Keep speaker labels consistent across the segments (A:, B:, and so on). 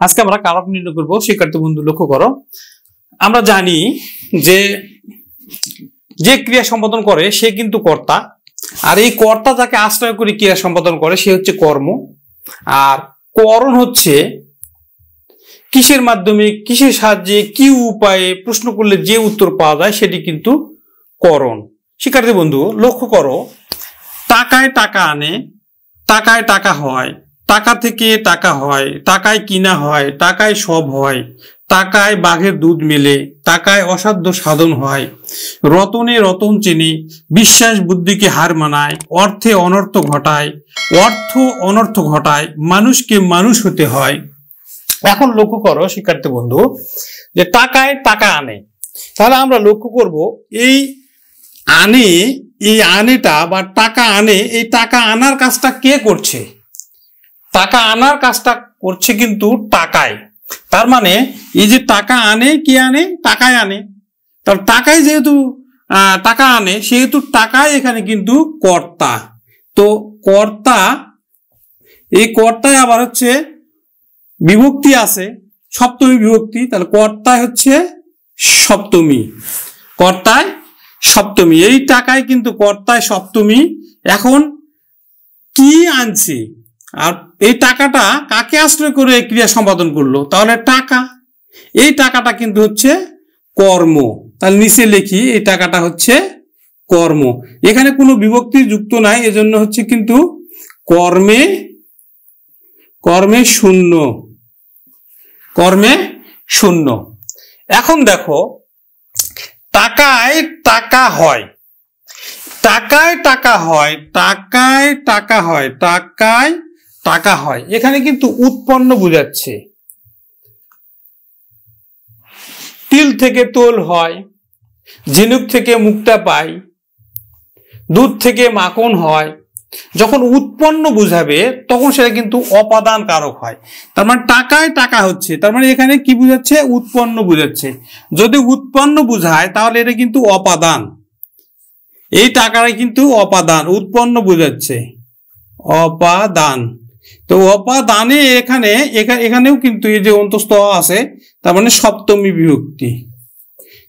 A: আজকে আমরা কারক নির্ণয় করব। শিক্ষার্থী বন্ধু লক্ষ্য করো, আমরা জানি যে যে ক্রিয়া সম্পাদন করে সে কিন্তু কর্তা, আর এই কর্তা যাকে আশ্রয় করে ক্রিয়া সম্পাদন করে সে হচ্ছে কর্ম। আর করণ হচ্ছে কিসের মাধ্যমে, কিসের সাহায্যে, কি উপায়ে প্রশ্ন করলে যে উত্তর পাওয়া যায় সেটি কিন্তু করণ। শিক্ষার্থী বন্ধু লক্ষ্য করো, টাকায় টাকা আনে, টাকায় টাকা হয়, টাকা থেকে টাকা হয়, টাকায় কিনা হয়, টাকায় সব হয়, টাকায় বাঘের দুধ মেলে, টাকায় অসাধ্য সাধন হয়, রতনে রতন চেনে, বিশ্বাস বুদ্ধিকে হার মানায়, অর্থে অনর্থ ঘটায়, অর্থ অনর্থ ঘটায়, মানুষকে মানুষ হতে হয়। এখন লক্ষ্য করো শিক্ষার্থী বন্ধু, যে টাকায় টাকা আনে, তাহলে আমরা লক্ষ্য করব এই আনে, এই আনেটা বা টাকা আনে, এই টাকা আনার কাজটা কে করছে? টাকা আনার কাজটা করছে কিন্তু টাকায়। তার মানে এই যে টাকা আনে, কি আনে? টাকায় আনে। তাহলে টাকায় যেহেতু টাকা আনে, সেহেতু টাকায় এখানে কিন্তু কর্তা। তো কর্তা, এই কর্তায় আবার হচ্ছে বিভক্তি আছে, সপ্তমী বিভক্তি। তাহলে কর্তায় হচ্ছে সপ্তমী, কর্তায় সপ্তমী। এই টাকায় কিন্তু কর্তায় সপ্তমী। এখন কি আনছে? আর এই টাকাটা কাকে আশ্রয় করে ক্রিয়া সম্পাদন করলো? তাহলে টাকা, এই টাকাটা কিন্তু হচ্ছে কর্ম। তাহলে নিচে লিখি, এই টাকাটা হচ্ছে কর্ম। এখানে কোনো বিভক্তি যুক্ত নাই, এজন্য হচ্ছে কিন্তু কর্মে, কর্মে শূন্য, কর্মে শূন্য। এখন দেখো, টাকায় টাকা হয়, টাকায় টাকা হয়, টাকায় টাকা হয়, টাকায় টাকা হয়, এখানে কিন্তু উৎপন্ন বোঝাচ্ছে। তিল থেকে তোল হয়, ঝিনুক থেকে মুক্তা পাই, দুধ থেকে মাখন হয়। যখন উৎপন্ন বুঝাবে তখন সেটা কিন্তু অপাদান কারক হয়। তার মানে টাকায় টাকা হচ্ছে, তার মানে এখানে কি বুঝাচ্ছে? উৎপন্ন বুঝাচ্ছে। যদি উৎপন্ন বুঝায় তাহলে এটা কিন্তু অপাদান, এই টাকাটা কিন্তু অপাদান, উৎপন্ন বুঝাচ্ছে অপাদান। তো অপাদানে এখানে এখানেও কিন্তু এই যে অন্তস্থ আছে, তার মানে সপ্তমী বিভক্তি।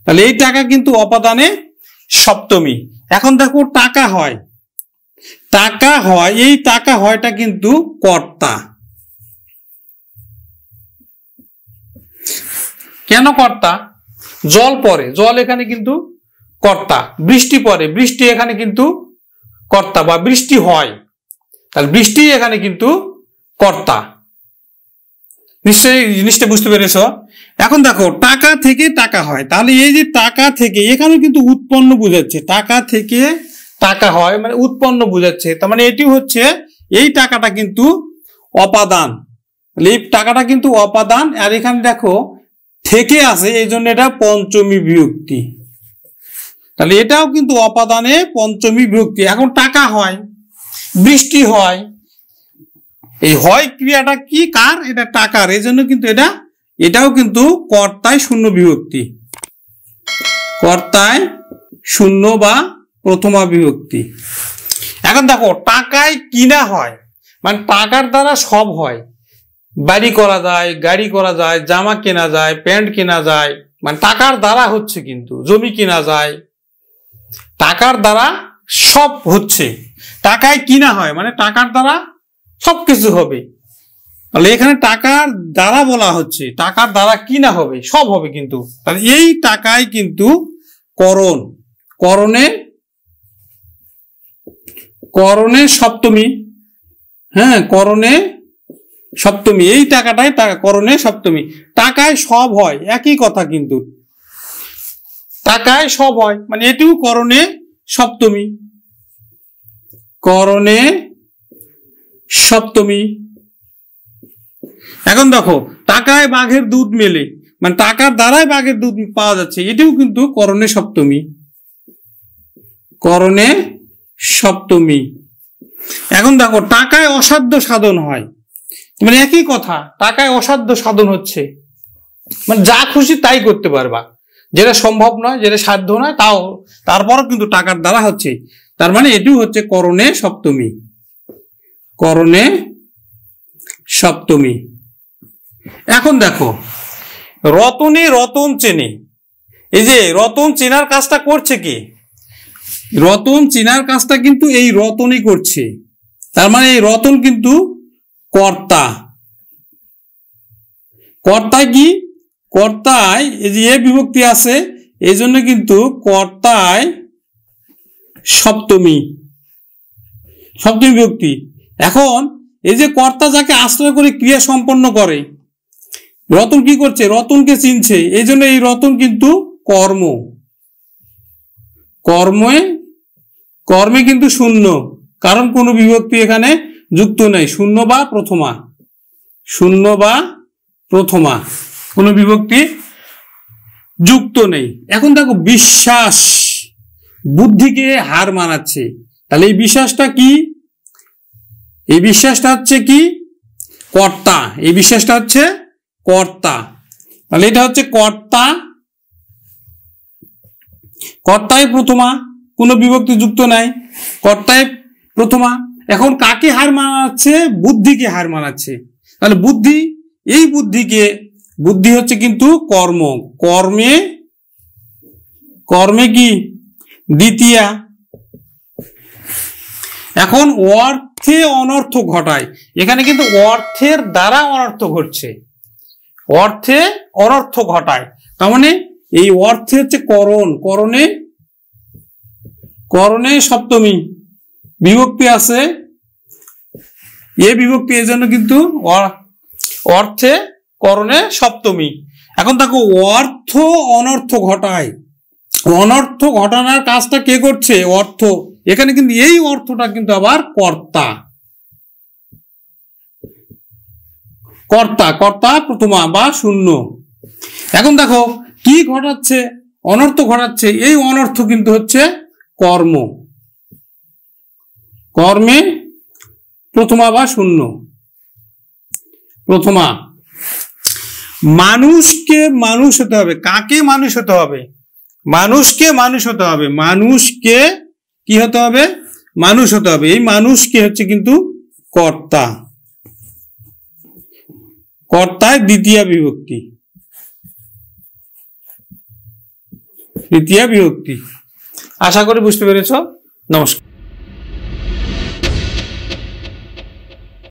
A: তাহলে এই টাকা কিন্তু অপাদানে সপ্তমী। এখন দেখো টাকা হয়, টাকা হয়, এই টাকা হয়টা কিন্তু কর্তা। কেন কর্তা? জল পড়ে, জল এখানে কিন্তু কর্তা। বৃষ্টি পড়ে, বৃষ্টি এখানে কিন্তু কর্তা, বা বৃষ্টি হয়, তাহলে বৃষ্টি এখানে কিন্তু কর্তা। নিশ্চয়ই জিনিসটা বুঝতে পেরেছ? এখন দেখো, টাকা থেকে টাকা হয়, তাহলে এই যে টাকা থেকে, এখানে কিন্তু উৎপন্ন বোঝাচ্ছে। টাকা থেকে টাকা হয় মানে উৎপন্ন বোঝাচ্ছে, তার মানে এটি হচ্ছে, এই টাকাটা কিন্তু অপাদান, এই টাকাটা কিন্তু অপাদান। আর এখানে দেখো থেকে আছে, এই জন্য এটা পঞ্চমী বিভক্তি। তাহলে এটাও কিন্তু অপাদানে পঞ্চমী বিভক্তি। এখন টাকা হয়, বৃষ্টি হয়, এই হয় ক্রিয়াটা কি কার? এটা টাকার, এই জন্য কিন্তু এটাও কিন্তু কর্তায় শূন্য বিভক্তি, কর্তায় শূন্য বা প্রথমা বিভক্তি। এখন দেখো, টাকায় কিনা হয় মানে টাকার দ্বারা সব হয়, বাড়ি করা যায়, গাড়ি করা যায়, জামা কেনা যায়, প্যান্ট কেনা যায়, মানে টাকার দ্বারা হচ্ছে। কিন্তু জমি কেনা যায়, টাকার দ্বারা সব হচ্ছে। টাকায় কিনা হয় মানে টাকার দ্বারা সবকিছু হবে। তাহলে এখানে টাকার দ্বারা বলা হচ্ছে, টাকার দ্বারা কিনা হবে, সব হবে কিন্তু। তাহলে এই টাকায় কিন্তু করণ, করণে, করণে সপ্তমী, হ্যাঁ করণে সপ্তমী। এই টাকাটাই টাকা, করণে সপ্তমী। টাকায় সব হয়, একই কথা কিন্তু, টাকায় সব হয় মানে এটিও করণে সপ্তমী, করণে সপ্তমী। এখন দেখো, টাকায় বাঘের দুধ মেলে মানে টাকার দ্বারাই বাঘের দুধ পাওয়া যাচ্ছে, এটিও কিন্তু করণে সপ্তমী, করণে সপ্তমী। এখন দেখো, টাকায় অসাধ্য সাধন হয় মানে একই কথা, টাকায় অসাধ্য সাধন হচ্ছে মানে যা খুশি তাই করতে পারবা, যেটা সম্ভব নয়, যেটা সাধ্য নয়, তাও তারপরও কিন্তু টাকার দ্বারা হচ্ছে। তার মানে এটিও হচ্ছে করণে সপ্তমী, করণে সপ্তমী। এখন দেখো রতনে রতন চেনে, এই যে রতন চেনার কাজটা করছে কি? রতন চেনার কাজটা কিন্তু এই রতনই করছে, তার মানে এই রতন কিন্তু কর্তা। কর্তায় কি? কর্তায় এই যে এ বিভক্তি আছে, এই জন্য কিন্তু কর্তায় সপ্তমী, সপ্তমী বিভক্তি। এখন এই যে কর্তা যাকে আশ্রয় করে ক্রিয়া সম্পন্ন করে, রতন কি করছে? রতনকে চিনছে, এই জন্য এই রতন কিন্তু কর্ম। কর্মে কিন্তু শূন্য, কারণ কোনো বিভক্তি এখানে যুক্ত নেই, শূন্য বা প্রথমা, শূন্য বা প্রথমা, কোনো বিভক্তি যুক্ত নেই। এখন দেখো বিশ্বাস বুদ্ধিকে হার মানাচ্ছে, তাহলে এই বিশ্বাসটা কি? এই বিশ্বাসটা হচ্ছে কি? কর্তা। এই বিশ্বাসটা হচ্ছে কর্তা, তাহলে এটা হচ্ছে কর্তা, কর্তায় প্রথমা, কোনো বিভক্তি যুক্ত নাই, কর্তায় প্রথমা। এখন কাকে হার মানাচ্ছে? বুদ্ধিকে হার মানাচ্ছে, তাহলে বুদ্ধি, এই বুদ্ধিকে, বুদ্ধি হচ্ছে কিন্তু কর্ম, কর্মে কি? দ্বিতীয়া। এখন অর্থে অনর্থ ঘটায়, এখানে কিন্তু অর্থের দ্বারা অনর্থ ঘটছে, অর্থে অনর্থ ঘটায়, তার মানে এই অর্থে হচ্ছে করণ, করণে সপ্তমী বিভক্তি আছে, এ বিভক্তি, এই জন্য কিন্তু অর্থে করণে সপ্তমী। এখন দেখো অর্থ অনর্থ ঘটায়, অনর্থ ঘটানোর কাজটা কে করছে? অর্থ। এখানে কিন্তু এই অর্থটা কিন্তু আবার কর্তা, কর্তা প্রথমা বা শূন্য। এখন দেখো কি ঘটাচ্ছে? অনর্থ ঘটাচ্ছে, এই অনর্থ কিন্তু হচ্ছে কর্ম, কর্মে প্রথমা বা শূন্য, প্রথমা। মানুষকে মানুষ হতে হবে, কাকে মানুষ হতে হবে? মানুষকে মানুষ হতে হবে, মানুষকে কি হতে হবে? মানুষ হতে হবে, এই মানুষকে হচ্ছে কিন্তু কর্তা, কর্তায় দ্বিতীয় বিভক্তি, দ্বিতীয় বিভক্তি। আশা করি বুঝতে পেরেছ। নমস্কার।